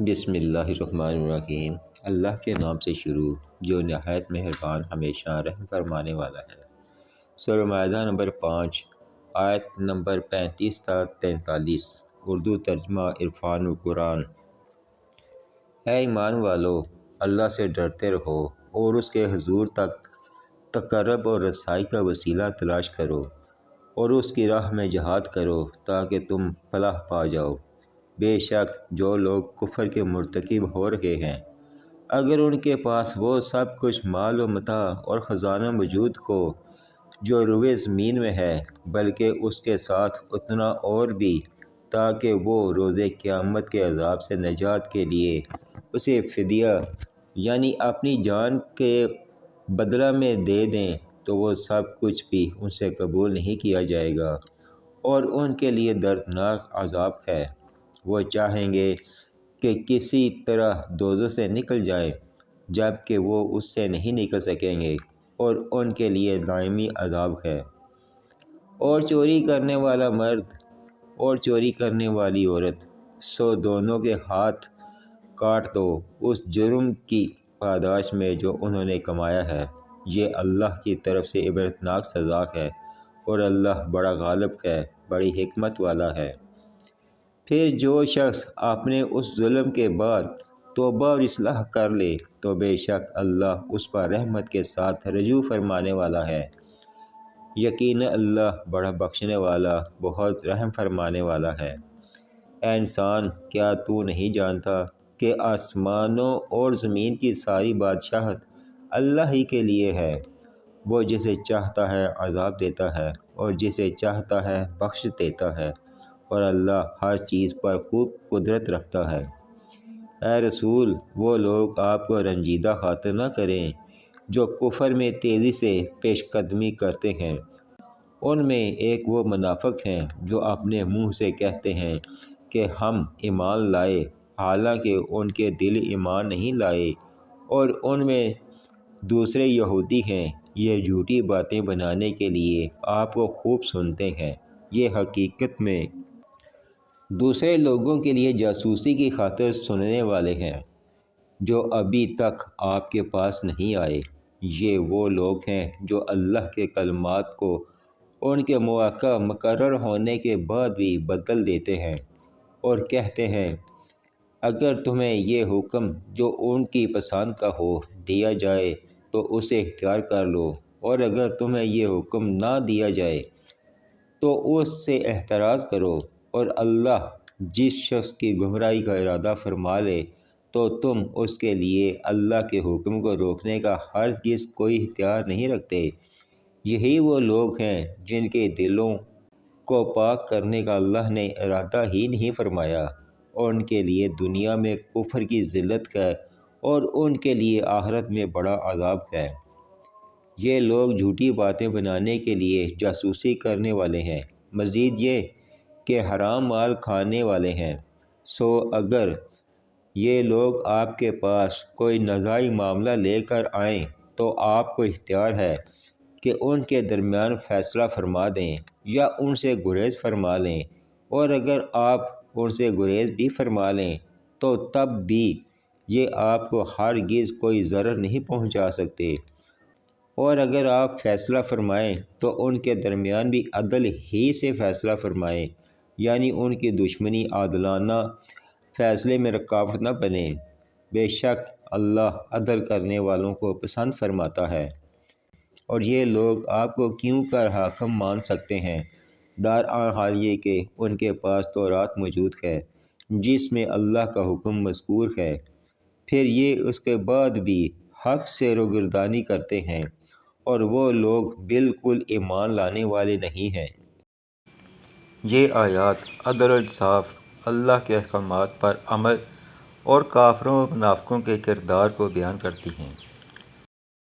بسم اللہ الرحمن الرحیم۔ اللہ کے نام سے شروع جو نہایت مہربان ہمیشہ رحم فرمانے والا ہے۔ سورہ مائدہ نمبر 5 آیت نمبر 35 تا 43 اردو ترجمہ عرفان القرآن۔ اے ایمان والو، اللہ سے ڈرتے رہو اور اس کے حضور تک تقرب اور رسائی کا وسیلہ تلاش کرو اور اس کی راہ میں جہاد کرو تاکہ تم فلاح پا جاؤ۔ بے شک جو لوگ کفر کے مرتکب ہو رہے ہیں، اگر ان کے پاس وہ سب کچھ مال و متاع اور خزانہ موجود ہو جو روئے زمین میں ہے، بلکہ اس کے ساتھ اتنا اور بھی، تاکہ وہ روز قیامت کے عذاب سے نجات کے لیے اسے فدیہ یعنی اپنی جان کے بدلہ میں دے دیں، تو وہ سب کچھ بھی ان سے قبول نہیں کیا جائے گا اور ان کے لیے دردناک عذاب ہے۔ وہ چاہیں گے کہ کسی طرح دوزخ سے نکل جائیں، جب کہ وہ اس سے نہیں نکل سکیں گے اور ان کے لیے دائمی عذاب ہے۔ اور چوری کرنے والا مرد اور چوری کرنے والی عورت، سو دونوں کے ہاتھ کاٹ دو اس جرم کی پاداش میں جو انہوں نے کمایا ہے۔ یہ اللہ کی طرف سے عبرتناک سزا ہے اور اللہ بڑا غالب ہے، بڑی حکمت والا ہے۔ پھر جو شخص اپنے اس ظلم کے بعد توبہ اور اصلاح کر لے تو بے شک اللہ اس پر رحمت کے ساتھ رجوع فرمانے والا ہے۔ یقیناً اللہ بڑا بخشنے والا، بہت رحم فرمانے والا ہے۔ اے انسان، کیا تو نہیں جانتا کہ آسمانوں اور زمین کی ساری بادشاہت اللہ ہی کے لیے ہے؟ وہ جسے چاہتا ہے عذاب دیتا ہے اور جسے چاہتا ہے بخش دیتا ہے، اور اللہ ہر چیز پر خوب قدرت رکھتا ہے۔ اے رسول، وہ لوگ آپ کو رنجیدہ خاطر نہ کریں جو کفر میں تیزی سے پیش قدمی کرتے ہیں۔ ان میں ایک وہ منافق ہیں جو اپنے منہ سے کہتے ہیں کہ ہم ایمان لائے، حالانکہ ان کے دل ایمان نہیں لائے، اور ان میں دوسرے یہودی ہیں۔ یہ جھوٹی باتیں بنانے کے لیے آپ کو خوب سنتے ہیں، یہ حقیقت میں دوسرے لوگوں کے لیے جاسوسی کی خاطر سننے والے ہیں جو ابھی تک آپ کے پاس نہیں آئے۔ یہ وہ لوگ ہیں جو اللہ کے کلمات کو ان کے مواقع مقرر ہونے کے بعد بھی بدل دیتے ہیں اور کہتے ہیں اگر تمہیں یہ حکم جو ان کی پسند کا ہو دیا جائے تو اسے اختیار کر لو، اور اگر تمہیں یہ حکم نہ دیا جائے تو اس سے احتراز کرو، اور اللہ جس شخص کی گمراہی کا ارادہ فرما لے تو تم اس کے لیے اللہ کے حکم کو روکنے کا ہرگز کوئی اختیار نہیں رکھتے۔ یہی وہ لوگ ہیں جن کے دلوں کو پاک کرنے کا اللہ نے ارادہ ہی نہیں فرمایا، اور ان کے لیے دنیا میں کفر کی ذلت ہے اور ان کے لیے آخرت میں بڑا عذاب ہے۔ یہ لوگ جھوٹی باتیں بنانے کے لیے جاسوسی کرنے والے ہیں، مزید یہ کہ حرام مال کھانے والے ہیں۔ سو اگر یہ لوگ آپ کے پاس کوئی نزاعی معاملہ لے کر آئیں تو آپ کو اختیار ہے کہ ان کے درمیان فیصلہ فرما دیں یا ان سے گریز فرما لیں، اور اگر آپ ان سے گریز بھی فرما لیں تو تب بھی یہ آپ کو ہرگز کوئی ضرر نہیں پہنچا سکتے، اور اگر آپ فیصلہ فرمائیں تو ان کے درمیان بھی عدل ہی سے فیصلہ فرمائیں، یعنی ان کی دشمنی عادلانہ فیصلے میں رکاوٹ نہ بنے۔ بے شک اللہ عدل کرنے والوں کو پسند فرماتا ہے۔ اور یہ لوگ آپ کو کیوں کر حاکم مان سکتے ہیں؟ در حال یہ کہ ان کے پاس تورات موجود ہے جس میں اللہ کا حکم مذکور ہے، پھر یہ اس کے بعد بھی حق سے روگردانی کرتے ہیں، اور وہ لوگ بالکل ایمان لانے والے نہیں ہیں۔ یہ آیات عدل و انصاف، اللہ کے احکامات پر عمل اور کافروں و منافقوں کے کردار کو بیان کرتی ہیں۔